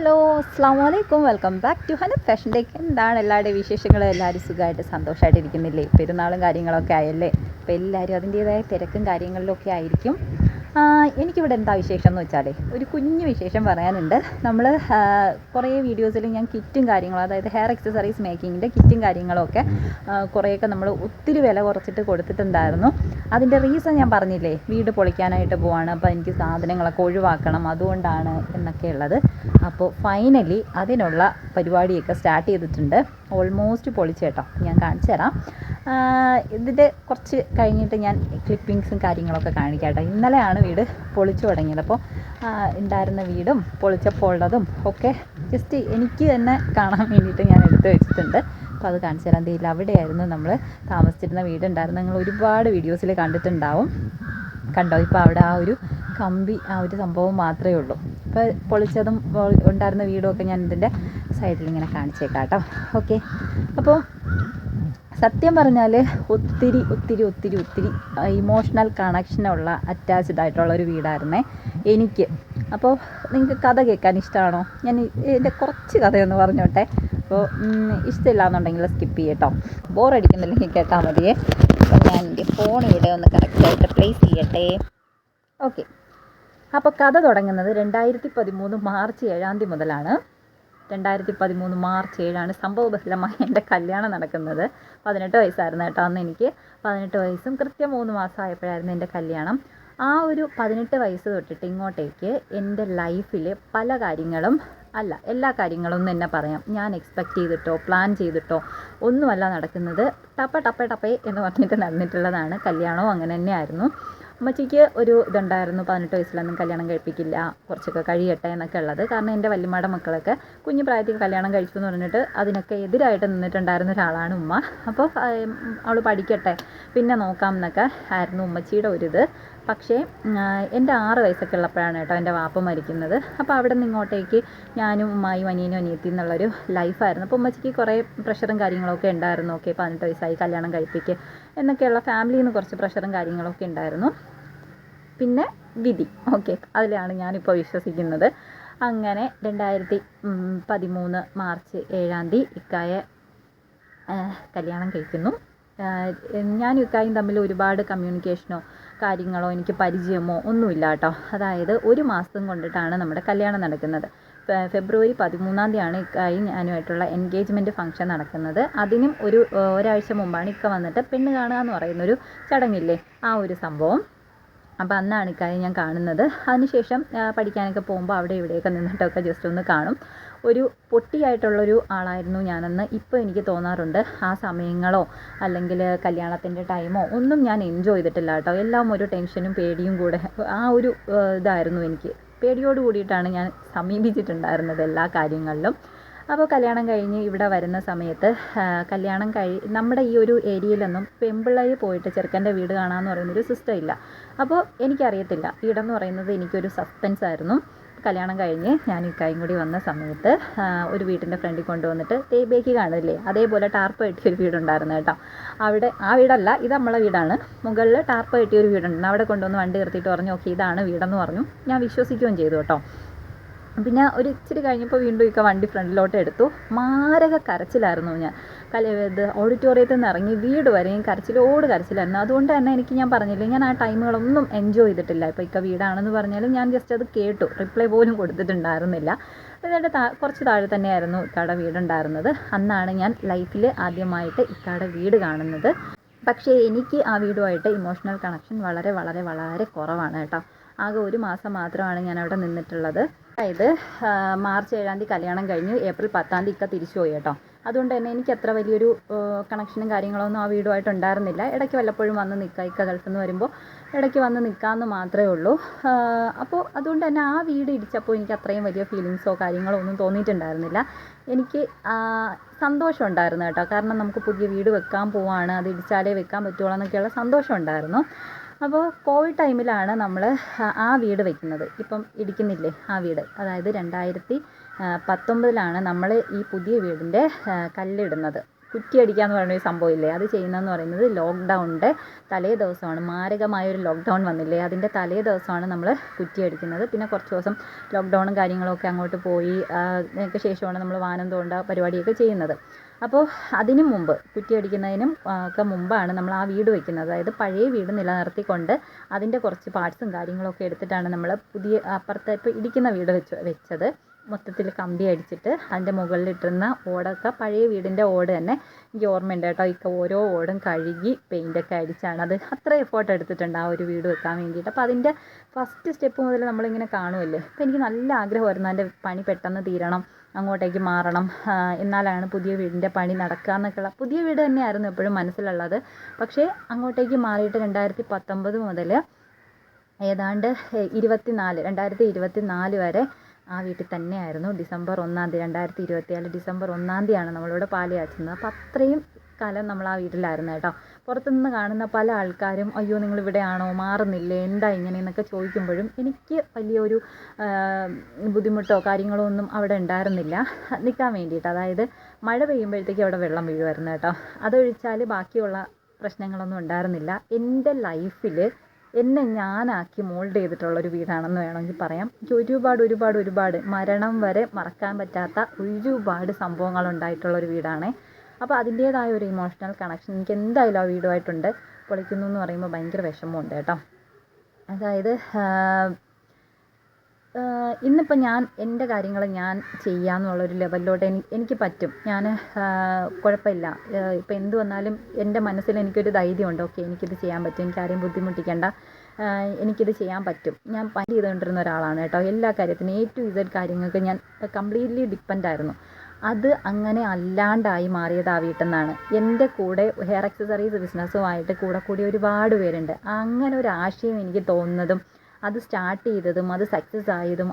Hello അസ്സാം വലൈക്കും, welcome back to Hanaf fashion tech. എന്താണ് എല്ലാവരുടെയും വിശേഷങ്ങൾ? എല്ലാവരും സുഖമായിട്ട് സന്തോഷമായിട്ട് ഇരിക്കുന്നില്ലേ? പെരുന്നാളും കാര്യങ്ങളൊക്കെ ആയല്ലേ, അപ്പോൾ എല്ലാവരും അതിൻ്റേതായ തിരക്കും കാര്യങ്ങളിലൊക്കെ ആയിരിക്കും. എനിക്കിവിടെ എന്താ വിശേഷം എന്ന് വെച്ചാൽ ഒരു കുഞ്ഞു വിശേഷം പറയാനുണ്ട്. നമ്മൾ കുറേ വീഡിയോസിൽ ഞാൻ കിറ്റും കാര്യങ്ങളും, അതായത് ഹെയർ എക്സസറീസ് മേക്കിങ്ങിൻ്റെ കിറ്റും കാര്യങ്ങളൊക്കെ കുറേയൊക്കെ നമ്മൾ ഒത്തിരി വില കുറച്ചിട്ട് കൊടുത്തിട്ടുണ്ടായിരുന്നു. അതിൻ്റെ റീസൺ ഞാൻ പറഞ്ഞില്ലേ, വീട് പൊളിക്കാനായിട്ട് പോവാണ്, അപ്പോൾ എനിക്ക് സാധനങ്ങളൊക്കെ ഒഴിവാക്കണം, അതുകൊണ്ടാണ് എന്നൊക്കെ ഉള്ളത്. അപ്പോൾ ഫൈനലി അതിനുള്ള പരിപാടിയൊക്കെ സ്റ്റാർട്ട് ചെയ്തിട്ടുണ്ട്. ഓൾമോസ്റ്റ് പൊളിച്ചേട്ടോ, ഞാൻ കാണിച്ചു തരാം. ഇതിൻ്റെ കുറച്ച് കഴിഞ്ഞിട്ട് ഞാൻ ക്ലിപ്പിങ്സും കാര്യങ്ങളൊക്കെ കാണിക്കാം കേട്ടോ. ഇന്നലെയാണ് വീട് പൊളിച്ചു തുടങ്ങിയത്. അപ്പോൾ ഉണ്ടായിരുന്ന വീടും പൊളിച്ചപ്പോൾ ഉള്ളതും ഒക്കെ ജസ്റ്റ് എനിക്ക് തന്നെ കാണാൻ വേണ്ടിയിട്ട് ഞാൻ എടുത്ത് വെച്ചിട്ടുണ്ട്. അപ്പോൾ അത് കാണിച്ചു തരാൻ തീയില്ല. അവിടെയായിരുന്നു നമ്മൾ താമസിച്ചിരുന്ന വീടുണ്ടായിരുന്നു. നിങ്ങൾ ഒരുപാട് വീഡിയോസിൽ കണ്ടിട്ടുണ്ടാവും. കണ്ടോ, ഇപ്പോൾ അവിടെ ആ ഒരു കമ്പി, ആ ഒരു സംഭവം മാത്രമേ ഉള്ളൂ. ഇപ്പോൾ പൊളിച്ചതും ഉണ്ടായിരുന്ന വീടുമൊക്കെ ഞാൻ ഇതിൻ്റെ സൈഡിൽ ഇങ്ങനെ കാണിച്ചേക്കാം കേട്ടോ. ഓക്കെ, അപ്പോൾ സത്യം പറഞ്ഞാൽ ഒത്തിരി ഒത്തിരി ഒത്തിരി ഒത്തിരി ഇമോഷണൽ കണക്ഷനുള്ള അറ്റാച്ച്ഡ് ആയിട്ടുള്ള ഒരു വീടായിരുന്നേ എനിക്ക്. അപ്പോൾ നിങ്ങൾക്ക് കഥ കേൾക്കാൻ ഇഷ്ടമാണോ? ഞാൻ ഇതിൻ്റെ കുറച്ച് കഥയൊന്ന് പറഞ്ഞോട്ടെ. അപ്പോൾ ഇഷ്ടമില്ല എന്നുണ്ടെങ്കിൽ സ്കിപ്പ് ചെയ്യട്ടോ, ബോറടിക്കുന്നില്ലെങ്കിൽ കേട്ടാൽ മതിയേ. അപ്പോൾ ഞാൻ എൻ്റെ ഫോൺ ഇവിടെ ഒന്ന് കറക്റ്റായിട്ട് പ്ലേസ് ചെയ്യട്ടെ. ഓക്കെ, അപ്പോൾ കഥ തുടങ്ങുന്നത് 2013 മാർച്ച് 7 മുതലാണ്. 2013 മാർച്ച് 7 സംഭവബഹുലമായി എൻ്റെ കല്യാണം നടക്കുന്നത്. 18 വയസ്സായിരുന്നു കേട്ടോ അന്ന് എനിക്ക്. 18 വയസ്സും കൃത്യം 3 മാസമായപ്പോഴായിരുന്നു എൻ്റെ കല്യാണം. ആ ഒരു 18 വയസ്സ് തൊട്ടിട്ട് ഇങ്ങോട്ടേക്ക് എൻ്റെ ലൈഫിൽ പല കാര്യങ്ങളും, അല്ല എല്ലാ കാര്യങ്ങളും എന്ന് തന്നെ പറയാം, ഞാൻ എക്സ്പെക്റ്റ് ചെയ്തിട്ടോ പ്ലാൻ ചെയ്തിട്ടോ ഒന്നുമല്ല നടക്കുന്നത്. ടപ്പേ എന്ന് പറഞ്ഞിട്ട് നടന്നിട്ടുള്ളതാണ്. കല്യാണവും അങ്ങനെ തന്നെയായിരുന്നു. അമ്മച്ചിക്ക് ഒരു ഇതുണ്ടായിരുന്നു, 18 വയസ്സിലൊന്നും കല്യാണം കഴിപ്പിക്കില്ല, കുറച്ചൊക്കെ കഴിയട്ടെ എന്നൊക്കെ ഉള്ളത്. കാരണം എൻ്റെ വല്യമ്മയുടെ മക്കളൊക്കെ കുഞ്ഞു പ്രായത്തിൽ കല്യാണം കഴിച്ചു എന്ന് പറഞ്ഞിട്ട് അതിനൊക്കെ എതിരായിട്ട് നിന്നിട്ടുണ്ടായിരുന്ന ഒരാളാണ് ഉമ്മ. അപ്പോൾ അവൾ പഠിക്കട്ടെ പിന്നെ നോക്കാം എന്നൊക്കെ ആയിരുന്നു ഉമ്മച്ചിയുടെ ഒരിത്. പക്ഷേ എൻ്റെ 6 വയസ്സൊക്കെ ഉള്ളപ്പോഴാണ് കേട്ടോ എൻ്റെ വാപ്പ മരിക്കുന്നത്. അപ്പോൾ അവിടെ നിന്ന് ഇങ്ങോട്ടേക്ക് ഞാനും ഉമ്മായും അനിയനും അനിയത്തി എന്നുള്ളൊരു ലൈഫായിരുന്നു. അപ്പോൾ ഉമ്മച്ചിക്ക് കുറേ പ്രഷറും കാര്യങ്ങളൊക്കെ ഉണ്ടായിരുന്നു. ഓക്കെ, 18 വയസ്സായി കല്യാണം കഴിപ്പിക്കുക എന്നൊക്കെയുള്ള ഫാമിലിയിൽ നിന്ന് കുറച്ച് പ്രഷറും കാര്യങ്ങളൊക്കെ ഉണ്ടായിരുന്നു. പിന്നെ വിധി, ഓക്കെ, അതിലാണ് ഞാനിപ്പോൾ വിശ്വസിക്കുന്നത്. അങ്ങനെ 2013 മാർച്ച് 7 ഇക്കായെ കല്യാണം കഴിക്കുന്നു. ഞാനും ഇക്കായും തമ്മിൽ ഒരുപാട് കമ്മ്യൂണിക്കേഷനോ കാര്യങ്ങളോ എനിക്ക് പരിചയമോ ഒന്നുമില്ല കേട്ടോ. അതായത് 1 മാസം കൊണ്ടിട്ടാണ് നമ്മുടെ കല്യാണം നടക്കുന്നത്. ഫെബ്രുവരി 13 ഇക്കായും ഞാനുമായിട്ടുള്ള എൻഗേജ്മെൻറ്റ് ഫംഗ്ഷൻ നടക്കുന്നത്. അതിനും ഒരാഴ്ച മുമ്പാണ് ഇക്ക വന്നിട്ട് പെണ്ണ് കാണുക എന്ന് പറയുന്നൊരു ചടങ്ങില്ലേ, ആ ഒരു സംഭവം. അപ്പോൾ അന്നാണ് ഇക്കായെ ഞാൻ കാണുന്നത്. അതിനുശേഷം പഠിക്കാനൊക്കെ പോകുമ്പോൾ അവിടെ ഇവിടെയൊക്കെ നിന്നിട്ടൊക്കെ ജസ്റ്റ് ഒന്ന് കാണും. ഒരു പൊട്ടിയായിട്ടുള്ളൊരു ആളായിരുന്നു ഞാനെന്ന് ഇപ്പോൾ എനിക്ക് തോന്നാറുണ്ട്. ആ സമയങ്ങളോ അല്ലെങ്കിൽ കല്യാണത്തിൻ്റെ ടൈമോ ഒന്നും ഞാൻ എൻജോയ് ചെയ്തിട്ടില്ല കേട്ടോ. എല്ലാം ഒരു ടെൻഷനും പേടിയും കൂടെ, ആ ഒരു ഇതായിരുന്നു എനിക്ക്. പേടിയോട് കൂടിയിട്ടാണ് ഞാൻ സമീപിച്ചിട്ടുണ്ടായിരുന്നത് എല്ലാ കാര്യങ്ങളിലും. അപ്പോൾ കല്യാണം കഴിഞ്ഞ് ഇവിടെ വരുന്ന സമയത്ത് നമ്മുടെ ഈ ഒരു ഏരിയയിലൊന്നും പെമ്പിള്ളേർ പോയിട്ട് ചെറുക്കൻ്റെ വീട് കാണാമെന്ന് പറയുന്നൊരു സിസ്റ്റം ഇല്ല. അപ്പോൾ എനിക്കറിയത്തില്ല, വീടെന്ന് പറയുന്നത് എനിക്കൊരു സസ്പെൻസ് ആയിരുന്നു. കല്യാണം കഴിഞ്ഞ് ഞാൻ ഇക്കായും കൂടി വന്ന സമയത്ത് ഒരു വീട്ടിൻ്റെ ഫ്രണ്ടിൽ കൊണ്ടുവന്നിട്ട് തേബേക്ക് കാണില്ലേ, അതേപോലെ ടാർപ്പ് കെട്ടിയൊരു വീടുണ്ടായിരുന്നു കേട്ടോ. അവിടെ ആ വീടല്ല, ഇത് നമ്മളെ വീടാണ്. മുകളിൽ ടാർപ്പ് കെട്ടിയൊരു വീടുണ്ട്. അവിടെ കൊണ്ടുവന്ന് വണ്ടി നിർത്തിയിട്ട് പറഞ്ഞു, ഓക്കെ ഇതാണ് വീടെന്ന് പറഞ്ഞു. ഞാൻ വിശ്വസിക്കുകയും ചെയ്തു കേട്ടോ. പിന്നെ ഒരു ഇച്ചിരി കഴിഞ്ഞപ്പോൾ വീണ്ടും ഇക്ക വണ്ടി ഫ്രണ്ടിലോട്ട് എടുത്തു. മാരക കരച്ചിലായിരുന്നു. ഞാൻ ഓഡിറ്റോറിയത്തിൽ നിന്ന് ഇറങ്ങി വീട് വരെയും കരച്ചിലായിരുന്നു. അതുകൊണ്ട് തന്നെ ഞാൻ പറഞ്ഞില്ലേ, ഞാൻ ആ ടൈമുകളൊന്നും എൻജോയ് ചെയ്തിട്ടില്ല. ഇപ്പോൾ ഇക്ക വീടാണെന്ന് പറഞ്ഞാലും ഞാൻ ജസ്റ്റ് അത് കേട്ടു, റിപ്ലൈ പോലും കൊടുത്തിട്ടുണ്ടായിരുന്നില്ല. എന്നിട്ട് കുറച്ച് താഴെ തന്നെയായിരുന്നു ഇക്കയുടെ വീടുണ്ടായിരുന്നത്. അന്നാണ് ഞാൻ ലൈഫിൽ ആദ്യമായിട്ട് ഇക്കയുടെ വീട് കാണുന്നത്. പക്ഷേ എനിക്ക് ആ വീടുമായിട്ട് ഇമോഷണൽ കണക്ഷൻ വളരെ വളരെ വളരെ കുറവാണ് കേട്ടോ. ആകെ 1 മാസം മാത്രമാണ് ഞാൻ അവിടെ നിന്നിട്ടുള്ളത്. അതായത് മാർച്ച് 7 കല്യാണം കഴിഞ്ഞ് ഏപ്രിൽ 10 ഇക്ക തിരിച്ചു പോയി കേട്ടോ. അതുകൊണ്ട് തന്നെ എനിക്ക് അത്ര വലിയൊരു കണക്ഷനും കാര്യങ്ങളൊന്നും ആ വീടുമായിട്ട് ഉണ്ടായിരുന്നില്ല. ഇടയ്ക്ക് വല്ലപ്പോഴും വന്ന് നിൽക്കുക, ഇക്ക ഗൾഫിൽ നിന്ന് വരുമ്പോൾ ഇടയ്ക്ക് വന്ന് നിൽക്കാമെന്ന് മാത്രമേ ഉള്ളൂ. അപ്പോൾ അതുകൊണ്ട് തന്നെ ആ വീട് ഇടിച്ചപ്പോൾ എനിക്ക് അത്രയും വലിയ ഫീലിങ്സോ കാര്യങ്ങളോ ഒന്നും തോന്നിയിട്ടുണ്ടായിരുന്നില്ല. എനിക്ക് സന്തോഷം ഉണ്ടായിരുന്നു കേട്ടോ. കാരണം നമുക്ക് പുതിയ വീട് വെക്കാൻ പോവാണ്, അത് ഇടിച്ചാലേ വെക്കാൻ പറ്റുള്ളൂ എന്നൊക്കെയുള്ള സന്തോഷം ഉണ്ടായിരുന്നു. അപ്പോൾ കോവിഡ് ടൈമിലാണ് നമ്മൾ ആ വീട് വെക്കുന്നത്. ഇപ്പം ഇടിക്കുന്നില്ലേ ആ വീട്, അതായത് 2019 നമ്മൾ ഈ പുതിയ വീടിൻ്റെ കല്ലിടുന്നത്. കുറ്റിയടിക്കുക എന്ന് പറയുന്ന ഒരു സംഭവമില്ലേ, അത് ചെയ്യുന്നതെന്ന് പറയുന്നത് ലോക്ക്ഡൗണിൻ്റെ തലേ ദിവസമാണ്. മാരകമായൊരു ലോക്ക്ഡൗൺ വന്നില്ലേ, അതിൻ്റെ തലേ ദിവസമാണ് നമ്മൾ കുറ്റിയടിക്കുന്നത്. പിന്നെ കുറച്ച് ദിവസം ലോക്ക്ഡൗണും കാര്യങ്ങളൊക്കെ അങ്ങോട്ട് പോയി അതിനൊക്കെ ശേഷമാണ് നമ്മൾ വാനം തോണ്ട പരിപാടിയൊക്കെ ചെയ്യുന്നത്. അപ്പോൾ അതിന് മുമ്പ് കുറ്റിയടിക്കുന്നതിനും ഒക്കെ മുമ്പാണ് നമ്മൾ ആ വീട് വയ്ക്കുന്നത്. അതായത് പഴയ വീട് നിലനിർത്തിക്കൊണ്ട് അതിൻ്റെ കുറച്ച് പാർട്സും കാര്യങ്ങളൊക്കെ എടുത്തിട്ടാണ് നമ്മൾ പുതിയ അപ്പുറത്തെ ഇപ്പോൾ ഇടിക്കുന്ന വീട് വെച്ചത്. മൊത്തത്തിൽ കമ്പി അടിച്ചിട്ട് അതിൻ്റെ മുകളിലിട്ടിരുന്ന ഓടൊക്കെ പഴയ വീടിൻ്റെ ഓട് തന്നെ എനിക്ക് ഓർമ്മയുണ്ട് കേട്ടോ. ഇക്ക ഓരോ ഓടും കഴുകി പെയിൻ്റൊക്കെ അടിച്ചാണ് അത്. അത്ര എഫേർട്ട് എടുത്തിട്ടുണ്ട് ആ ഒരു വീട് വെക്കാൻ വേണ്ടിയിട്ട്. അപ്പോൾ അതിൻ്റെ ഫസ്റ്റ് സ്റ്റെപ്പ് മുതൽ നമ്മളിങ്ങനെ കാണുമല്ലേ. അപ്പോൾ എനിക്ക് നല്ല ആഗ്രഹമായിരുന്നു അതിൻ്റെ പണി പെട്ടെന്ന് തീരണം, അങ്ങോട്ടേക്ക് മാറണം, എന്നാലാണ് പുതിയ വീടിൻ്റെ പണി നടക്കുക എന്നൊക്കെയുള്ള. പുതിയ വീട് തന്നെയായിരുന്നു എപ്പോഴും മനസ്സിലുള്ളത്. പക്ഷേ അങ്ങോട്ടേക്ക് മാറിയിട്ട് 2019 മുതൽ ഏതാണ്ട് 2024 വരെ ആ വീട്ടിൽ തന്നെയായിരുന്നു. ഡിസംബർ 1 2024 ഡിസംബർ 1 നമ്മളിവിടെ പാല് കാച്ചുന്നത്. അപ്പോൾ അത്രയും കാലം നമ്മൾ ആ വീട്ടിലായിരുന്നു കേട്ടോ. പുറത്തുനിന്ന് കാണുന്ന പല ആൾക്കാരും അയ്യോ നിങ്ങളിവിടെയാണോ, മാറുന്നില്ലേ, എന്താ ഇങ്ങനെയെന്നൊക്കെ ചോദിക്കുമ്പോഴും എനിക്ക് വലിയൊരു ബുദ്ധിമുട്ടോ കാര്യങ്ങളോ ഒന്നും അവിടെ ഉണ്ടായിരുന്നില്ല നിൽക്കാൻ വേണ്ടിയിട്ട്. അതായത് മഴ പെയ്യുമ്പോഴത്തേക്കും അവിടെ വെള്ളം വീഴുമായിരുന്നു കേട്ടോ. അതൊഴിച്ചാൽ ബാക്കിയുള്ള പ്രശ്നങ്ങളൊന്നും ഉണ്ടായിരുന്നില്ല. എൻ്റെ ലൈഫിൽ എന്നെ ഞാനാക്കി മോൾഡ് ചെയ്തിട്ടുള്ളൊരു വീടാണെന്ന് വേണമെങ്കിൽ പറയാം. എനിക്ക് ഒരുപാട് മരണം വരെ മറക്കാൻ പറ്റാത്ത ഒരുപാട് സംഭവങ്ങളുണ്ടായിട്ടുള്ളൊരു വീടാണ്. അപ്പോൾ അതിൻ്റേതായ ഒരു ഇമോഷണൽ കണക്ഷൻ എനിക്ക് എന്തായാലും ആ വീടുമായിട്ടുണ്ട്. പൊളിക്കുന്നു എന്ന് പറയുമ്പോൾ ഭയങ്കര വിഷമമുണ്ട് കേട്ടോ. അതായത് ഇന്നിപ്പോൾ ഞാൻ എൻ്റെ കാര്യങ്ങൾ ഞാൻ ചെയ്യാമെന്നുള്ളൊരു ലെവലിലോട്ട് എനിക്ക് പറ്റും. ഞാൻ കുഴപ്പമില്ല, ഇപ്പോൾ എന്ത് വന്നാലും എൻ്റെ മനസ്സിൽ എനിക്കൊരു ധൈര്യമുണ്ട്. ഓക്കെ എനിക്കിത് ചെയ്യാൻ പറ്റും, എനിക്കാരെയും ബുദ്ധിമുട്ടിക്കേണ്ട, എനിക്കിത് ചെയ്യാൻ പറ്റും. ഞാൻ പണി ചെയ്തുകൊണ്ടിരുന്ന ഒരാളാണ് കേട്ടോ. എല്ലാ കാര്യത്തിനും A to Z കാര്യങ്ങൾക്ക് ഞാൻ കംപ്ലീറ്റ്ലി ഡിപ്പെൻഡായിരുന്നു. അത് അങ്ങനെ അല്ലാണ്ടായി മാറിയത് ആ വീട്ടിൽ നിന്നാണ്. എൻ്റെ കൂടെ ഹെയർ ആക്സസറീസ് ബിസിനസ്സുമായിട്ട് കൂടി ഒരുപാട് പേരുണ്ട്. അങ്ങനെ ഒരു ആശയം എനിക്ക് തോന്നുന്നതും അത് സ്റ്റാർട്ട് ചെയ്തതും അത് സക്സസ് ആയതും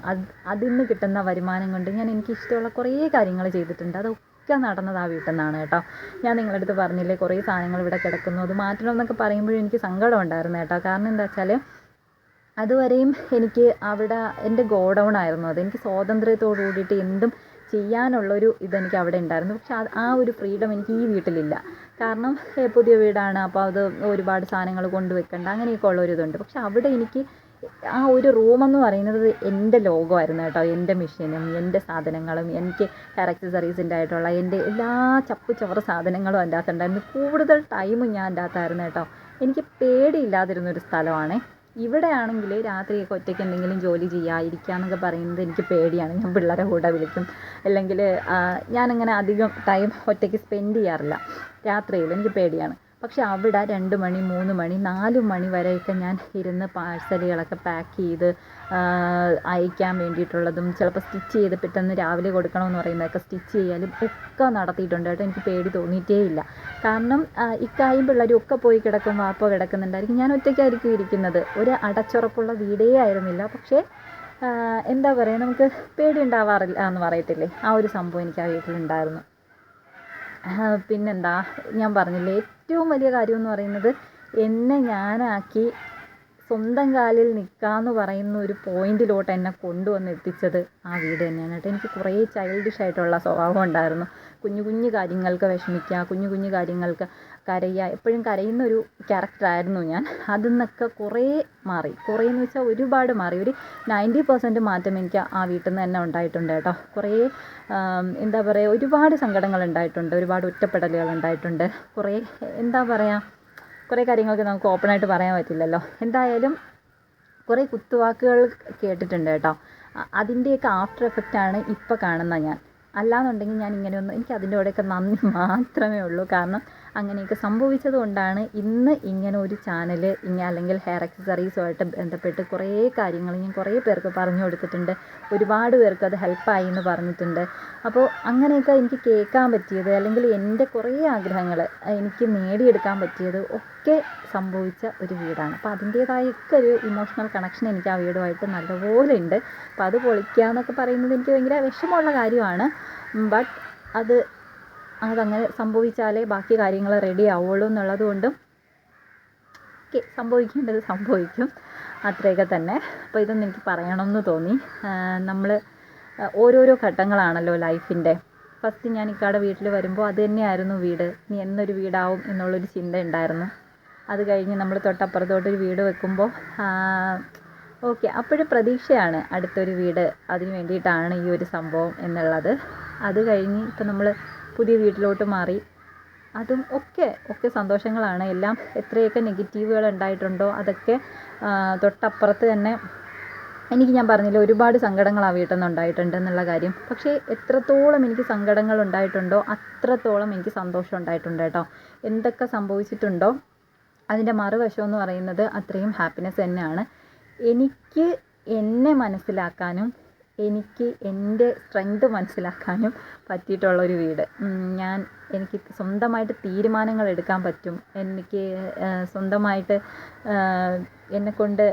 അതിൽ നിന്ന് കിട്ടുന്ന വരുമാനം കൊണ്ട് ഞാൻ എനിക്കിഷ്ടമുള്ള കുറേ കാര്യങ്ങൾ ചെയ്തിട്ടുണ്ട്. അതൊക്കെ നടന്നത് ആ വീട്ടിൽ നിന്നാണ് കേട്ടോ. ഞാൻ നിങ്ങളുടെ അടുത്ത് പറഞ്ഞില്ലേ കുറേ സാധനങ്ങൾ ഇവിടെ കിടക്കുന്നു, അത് മാറ്റണം എന്നൊക്കെ പറയുമ്പോഴും എനിക്ക് സങ്കടം ഉണ്ടായിരുന്നു കേട്ടോ. കാരണം എന്താ വെച്ചാൽ അതുവരെയും എനിക്ക് അവിടെ എൻ്റെ ഗോഡൗൺ ആയിരുന്നു അത്. എനിക്ക് സ്വാതന്ത്ര്യത്തോടു കൂടിയിട്ട് എന്തും ചെയ്യാനുള്ളൊരു ഇതെനിക്ക് അവിടെ ഉണ്ടായിരുന്നു. പക്ഷെ ആ ഒരു ഫ്രീഡം എനിക്ക് ഈ വീട്ടിലില്ല. കാരണം പുതിയ വീടാണ്, അപ്പോൾ അത് ഒരുപാട് സാധനങ്ങൾ കൊണ്ടുവെക്കേണ്ട അങ്ങനെയൊക്കെ ഉള്ളൊരിതുണ്ട്. പക്ഷെ അവിടെ എനിക്ക് ആ ഒരു റൂമെന്ന് പറയുന്നത് എൻ്റെ ലോകമായിരുന്നു കേട്ടോ. എൻ്റെ മെഷീനും എൻ്റെ സാധനങ്ങളും എനിക്ക് ഹെയർ ആക്സസറീസിൻ്റെ ആയിട്ടുള്ള എൻ്റെ എല്ലാ ചപ്പ് ചവറ് സാധനങ്ങളും അതിൻ്റെ അകത്തുണ്ടായിരുന്നു. കൂടുതൽ ടൈമും ഞാൻ അതിൻ്റെ അകത്തായിരുന്നു കേട്ടോ. എനിക്ക് പേടിയില്ലാതിരുന്നൊരു സ്ഥലമാണ്. ഇവിടെ ആണെങ്കിൽ രാത്രിയൊക്കെ ഒറ്റയ്ക്ക് എന്തെങ്കിലും ജോലി ചെയ്യുക എന്നൊക്കെ പറയുന്നത് എനിക്ക് പേടിയാണ്. ഞാൻ പിള്ളേരെ കൂടെ വിളിക്കും, അല്ലെങ്കിൽ ഞാനങ്ങനെ അധികം ടൈം ഒറ്റയ്ക്ക് സ്പെൻഡ് ചെയ്യാറില്ല രാത്രിയിൽ, എനിക്ക് പേടിയാണ്. പക്ഷെ അവിടെ 2 മണി 3 മണി 4 മണി വരെയൊക്കെ ഞാൻ ഇരുന്ന് പാഴ്സലുകളൊക്കെ പാക്ക് ചെയ്ത് അയക്കാൻ വേണ്ടിയിട്ടുള്ളതും ചിലപ്പോൾ സ്റ്റിച്ച് ചെയ്ത് പെട്ടെന്ന് രാവിലെ കൊടുക്കണമെന്ന് പറയുന്നതൊക്കെ സ്റ്റിച്ച് ചെയ്യാനും ഒക്കെ നടത്തിയിട്ടുണ്ട് കേട്ടോ. എനിക്ക് പേടി തോന്നിയിട്ടേ ഇല്ല. കാരണം ഇക്കായും പിള്ളേരും ഒക്കെ പോയി കിടക്കും, വാപ്പ കിടക്കുന്നുണ്ടായിരിക്കും, ഞാൻ ഒറ്റയ്ക്കായിരിക്കും ഇരിക്കുന്നത്. ഒരു അടച്ചുറപ്പുള്ള വീടേ ആയിരുന്നില്ല. പക്ഷേ എന്താ പറയുക, നമുക്ക് പേടി ഉണ്ടാവാറില്ല എന്ന് പറയത്തില്ലേ, ആ ഒരു സംഭവം എനിക്ക് ആ വീട്ടിലുണ്ടായിരുന്നു. പിന്നെന്താ, ഞാൻ പറഞ്ഞില്ലേ ഏറ്റവും വലിയ കാര്യം എന്ന് പറയുന്നത് എന്നെ ഞാനാക്കി സ്വന്തം കാലിൽ നിൽക്കാമെന്ന് പറയുന്ന ഒരു പോയിന്റിലോട്ട് എന്നെ കൊണ്ടുവന്ന് എത്തിച്ചത് ആ വീട് തന്നെയാണ് കേട്ടോ. എനിക്ക് കുറേ ചൈൽഡിഷ് ആയിട്ടുള്ള സ്വഭാവം ഉണ്ടായിരുന്നു. കുഞ്ഞു കാര്യങ്ങൾക്ക് വിഷമിക്കുക, കുഞ്ഞു കാര്യങ്ങൾക്ക് കരയുക, എപ്പോഴും കരയുന്ന ഒരു ക്യാരക്ടറായിരുന്നു ഞാൻ. അതിൽ നിന്നൊക്കെ കുറേയെന്ന് വെച്ചാൽ ഒരുപാട് മാറി. ഒരു 90% മാറ്റം എനിക്ക് ആ വീട്ടിൽ നിന്ന് തന്നെ ഉണ്ടായിട്ടുണ്ട് കേട്ടോ. കുറേ എന്താ പറയുക, ഒരുപാട് സങ്കടങ്ങൾ ഉണ്ടായിട്ടുണ്ട്, ഒരുപാട് ഒറ്റപ്പെടലുകൾ ഉണ്ടായിട്ടുണ്ട്. എന്താ പറയുക, കുറേ കാര്യങ്ങൾക്ക് നമുക്ക് ഓപ്പണായിട്ട് പറയാൻ പറ്റില്ലല്ലോ. എന്തായാലും കുറേ കുത്തുവാക്കുകൾ കേട്ടിട്ടുണ്ട് കേട്ടോ. അതിൻ്റെയൊക്കെ ആഫ്റ്റർ എഫക്റ്റാണ് ഇപ്പോൾ കാണുന്ന ഞാൻ. അല്ലാന്നുണ്ടെങ്കിൽ ഞാൻ ഇങ്ങനെയൊന്നും, എനിക്ക് അതിൻ്റെ കൂടെയൊക്കെ നന്ദി മാത്രമേ ഉള്ളൂ. കാരണം അങ്ങനെയൊക്കെ സംഭവിച്ചത് കൊണ്ടാണ് ഇന്ന് ഇങ്ങനെ ഒരു ചാനൽ അല്ലെങ്കിൽ ഹെയർ ആക്സസറീസുമായിട്ട് ബന്ധപ്പെട്ട് കുറേ കാര്യങ്ങൾ ഞാൻ കുറേ പേർക്ക് പറഞ്ഞു കൊടുത്തിട്ടുണ്ട്. ഒരുപാട് പേർക്ക് അത് ഹെൽപ്പായി എന്ന് പറഞ്ഞിട്ടുണ്ട്. അപ്പോൾ അങ്ങനെയൊക്കെ എനിക്ക് കേൾക്കാൻ പറ്റിയത്, അല്ലെങ്കിൽ എൻ്റെ കുറേ ആഗ്രഹങ്ങൾ എനിക്ക് നേടിയെടുക്കാൻ പറ്റിയത് ഒക്കെ സംഭവിച്ച ഒരു വീടാണ്. അപ്പോൾ അതിൻ്റേതായൊക്കെ ഒരു ഇമോഷണൽ കണക്ഷൻ എനിക്ക് ആ വീടുമായിട്ട് നല്ലപോലെ ഉണ്ട്. അപ്പോൾ അത് പൊളിക്കുക എന്നൊക്കെ പറയുന്നത് എനിക്ക് ഭയങ്കര വിഷമമുള്ള കാര്യമാണ്. ബട്ട് അതങ്ങനെ സംഭവിച്ചാലേ ബാക്കി കാര്യങ്ങൾ റെഡി ആവുള്ളൂ എന്നുള്ളത് കൊണ്ടും സംഭവിക്കേണ്ടത് സംഭവിക്കും, അത്രയൊക്കെ തന്നെ. അപ്പോൾ ഇതൊന്നും എനിക്ക് പറയണമെന്ന് തോന്നി. നമ്മൾ ഓരോരോ ഘട്ടങ്ങളാണല്ലോ ലൈഫിൻ്റെ. ഫസ്റ്റ് ഞാൻ ഇക്കാടെ വീട്ടിൽ വരുമ്പോൾ അത് തന്നെയായിരുന്നു വീട്. ഇനി എന്നൊരു വീടാവും എന്നുള്ളൊരു ചിന്ത ഉണ്ടായിരുന്നു. അത് കഴിഞ്ഞ് നമ്മൾ തൊട്ടപ്പുറത്തോട്ടൊരു വീട് വെക്കുമ്പോൾ ഓക്കെ, അപ്പോഴും പ്രതീക്ഷയാണ് അടുത്തൊരു വീട്, അതിന് വേണ്ടിയിട്ടാണ് ഈ ഒരു സംഭവം എന്നുള്ളത്. അത് കഴിഞ്ഞ് ഇപ്പം നമ്മൾ പുതിയ വീട്ടിലോട്ട് മാറി. അതും ഒക്കെ സന്തോഷങ്ങളാണ്. എല്ലാം എത്രയൊക്കെ നെഗറ്റീവുകൾ ഉണ്ടായിട്ടുണ്ടോ അതൊക്കെ തൊട്ടപ്പുറത്ത് തന്നെ ഞാൻ പറഞ്ഞില്ല, ഒരുപാട് സങ്കടങ്ങൾ ആ വീട്ടിൽ നിന്ന് ഉണ്ടായിട്ടുണ്ട് എന്നുള്ള കാര്യം. പക്ഷേ എത്രത്തോളം എനിക്ക് സങ്കടങ്ങൾ ഉണ്ടായിട്ടുണ്ടോ അത്രത്തോളം എനിക്ക് സന്തോഷം ഉണ്ടായിട്ടുണ്ട് കേട്ടോ. എന്തൊക്കെ സംഭവിച്ചിട്ടുണ്ടോ അതിൻ്റെ മറുവശം എന്ന് പറയുന്നത് അത്രയും ഹാപ്പിനെസ് തന്നെയാണ്. എനിക്ക് എന്നെ മനസ്സിലാക്കാനും എനിക്ക് എൻ്റെ സ്ട്രെങ്ത് മനസ്സിലാക്കാനും പറ്റിയിട്ടുള്ളൊരു വീട്. എനിക്ക് സ്വന്തമായിട്ട് തീരുമാനങ്ങൾ എടുക്കാൻ പറ്റും. എനിക്ക് സ്വന്തമായിട്ട് എന്നെക്കൊണ്ട്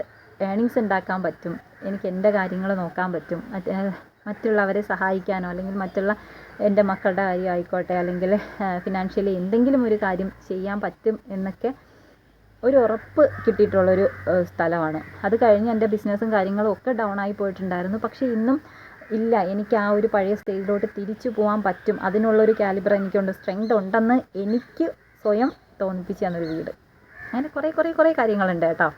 ഏണിങ്സ് ഉണ്ടാക്കാൻ പറ്റും. എനിക്ക് എൻ്റെ കാര്യങ്ങൾ നോക്കാൻ പറ്റും. മറ്റുള്ളവരെ സഹായിക്കാനോ അല്ലെങ്കിൽ മറ്റുള്ള എൻ്റെ മക്കളുടെ കാര്യം ആയിക്കോട്ടെ, അല്ലെങ്കിൽ ഫിനാൻഷ്യലി എന്തെങ്കിലും ഒരു കാര്യം ചെയ്യാൻ പറ്റും എന്നൊക്കെ ഒരു ഉറപ്പ് കിട്ടിയിട്ടുള്ളൊരു സ്ഥലമാണ്. അത് കഴിഞ്ഞ് എൻ്റെ ബിസിനസ്സും കാര്യങ്ങളും ഒക്കെ ഡൗൺ ആയി പോയിട്ടുണ്ടായിരുന്നു. പക്ഷേ ഇന്നും ഇല്ല, എനിക്ക് ആ ഒരു പഴയ സ്റ്റേജിലോട്ട് തിരിച്ചു പോകാൻ പറ്റും, അതിനുള്ളൊരു കാലിബർ എനിക്കുണ്ട്, സ്ട്രെങ്ത് ഉണ്ടെന്ന് എനിക്ക് സ്വയം തോന്നിപ്പിച്ച് തന്നൊരു വീട്. അങ്ങനെ കുറേ കാര്യങ്ങളുണ്ട് കേട്ടോ.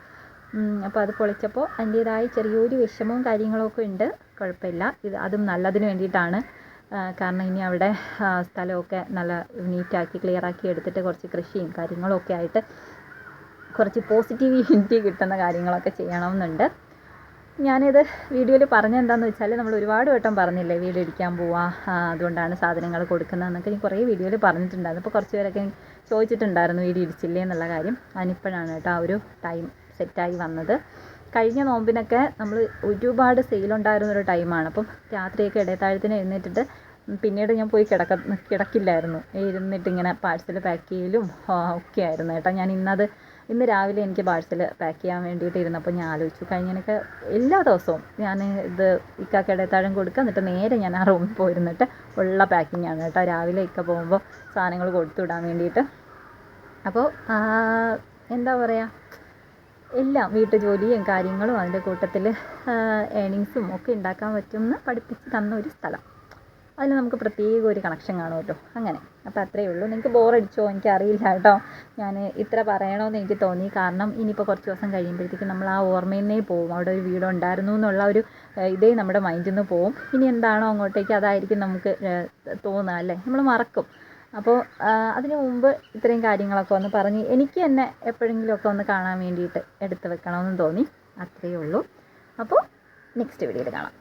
അപ്പോൾ അത് പൊളിച്ചപ്പോൾ അതിൻ്റേതായ ചെറിയൊരു വിഷമവും കാര്യങ്ങളൊക്കെ ഉണ്ട്. കുഴപ്പമില്ല, അതും നല്ലതിന് വേണ്ടിയിട്ടാണ്. കാരണം ഇനി അവിടെ സ്ഥലമൊക്കെ നല്ല നീറ്റാക്കി ക്ലിയറാക്കി എടുത്തിട്ട് കുറച്ച് കൃഷിയും കാര്യങ്ങളൊക്കെ ആയിട്ട് കുറച്ച് പോസിറ്റിവിറ്റി കിട്ടുന്ന കാര്യങ്ങളൊക്കെ ചെയ്യണമെന്നുണ്ട്. ഞാനിത് വീഡിയോയിൽ പറഞ്ഞെന്താണെന്ന് വെച്ചാൽ, നമ്മൾ ഒരുപാട് വട്ടം പറഞ്ഞില്ലേ വീട് ഇടിക്കാൻ പോവാ, അതുകൊണ്ടാണ് സാധനങ്ങൾ കൊടുക്കുന്നതെന്നൊക്കെ ഞാൻ കുറേ വീഡിയോയിൽ പറഞ്ഞിട്ടുണ്ടായിരുന്നു. അപ്പോൾ കുറച്ച് പേരൊക്കെ ചോദിച്ചിട്ടുണ്ടായിരുന്നു വീട് ഇടിച്ചില്ലേ എന്നുള്ള കാര്യം. അതിനിപ്പോഴാണ് കേട്ടോ ആ ഒരു ടൈം സെറ്റായി വന്നത്. കഴിഞ്ഞ നോമ്പിനൊക്കെ നമ്മൾ ഒരുപാട് സെയിലുണ്ടായിരുന്നൊരു ടൈമാണ്. അപ്പം രാത്രിയൊക്കെ ഇടയത്താഴത്തിന് എഴുന്നേറ്റിട്ട് പിന്നീട് ഞാൻ പോയി കിടക്കില്ലായിരുന്നു, ഇരുന്നിട്ടിങ്ങനെ പാഴ്സൽ പാക്ക് ചെയ്യലും ഒക്കെ ആയിരുന്നു കേട്ടോ. ഞാൻ ഇന്ന് രാവിലെ എനിക്ക് പാഴ്സൽ പാക്ക് ചെയ്യാൻ വേണ്ടിയിട്ട് ഇരുന്നപ്പോൾ ഞാൻ ആലോചിച്ചു, കഴിഞ്ഞതിനൊക്കെ എല്ലാ ദിവസവും ഞാൻ ഇത് ഇക്കാക്ക് ഇടയത്താഴം കൊടുക്കുക, എന്നിട്ട് നേരെ ഞാൻ ആ റൂമിൽ പോയിരുന്നിട്ട് ഉള്ള പാക്കിങ്ങാണ് കേട്ടോ. രാവിലെ ഇക്ക പോകുമ്പോൾ സാധനങ്ങൾ കൊടുത്തു വിടാൻ വേണ്ടിയിട്ട്. അപ്പോൾ എന്താ പറയുക, എല്ലാം വീട്ടു ജോലിയും കാര്യങ്ങളും അതിൻ്റെ കൂട്ടത്തിൽ ഏണിങ്സും ഒക്കെ ഉണ്ടാക്കാൻ പറ്റുമെന്ന് പഠിപ്പിച്ച് തന്ന ഒരു സ്ഥലം. അതിൽ നമുക്ക് പ്രത്യേക ഒരു കണക്ഷൻ കാണുമല്ലോ. അങ്ങനെ അപ്പോൾ അത്രയേ ഉള്ളൂ. നിങ്ങൾക്ക് ബോറടിച്ചോ എനിക്കറിയില്ല കേട്ടോ. ഞാൻ ഇത്ര പറയണമെന്ന് എനിക്ക് തോന്നി. കാരണം ഇനിയിപ്പോൾ കുറച്ച് ദിവസം കഴിയുമ്പോഴത്തേക്കും നമ്മൾ ആ ഓർമ്മയിൽ നിന്നേ പോവും. അവിടെ ഒരു വീടുണ്ടായിരുന്നു എന്നുള്ള ഒരു ഇതേ നമ്മുടെ മൈൻഡിൽ നിന്ന് പോവും. ഇനി എന്താണോ അങ്ങോട്ടേക്ക് അതായിരിക്കും നമുക്ക് തോന്നുക, അല്ലേ, നമ്മൾ മറക്കും. അപ്പോൾ അതിന് മുമ്പ് ഇത്രയും കാര്യങ്ങളൊക്കെ ഒന്ന് പറഞ്ഞ് എനിക്ക് തന്നെ എപ്പോഴെങ്കിലുമൊക്കെ ഒന്ന് കാണാൻ വേണ്ടിയിട്ട് എടുത്ത് വെക്കണമെന്ന് തോന്നി. അത്രയേ ഉള്ളൂ. അപ്പോൾ നെക്സ്റ്റ് വീഡിയോയിൽ കാണാം.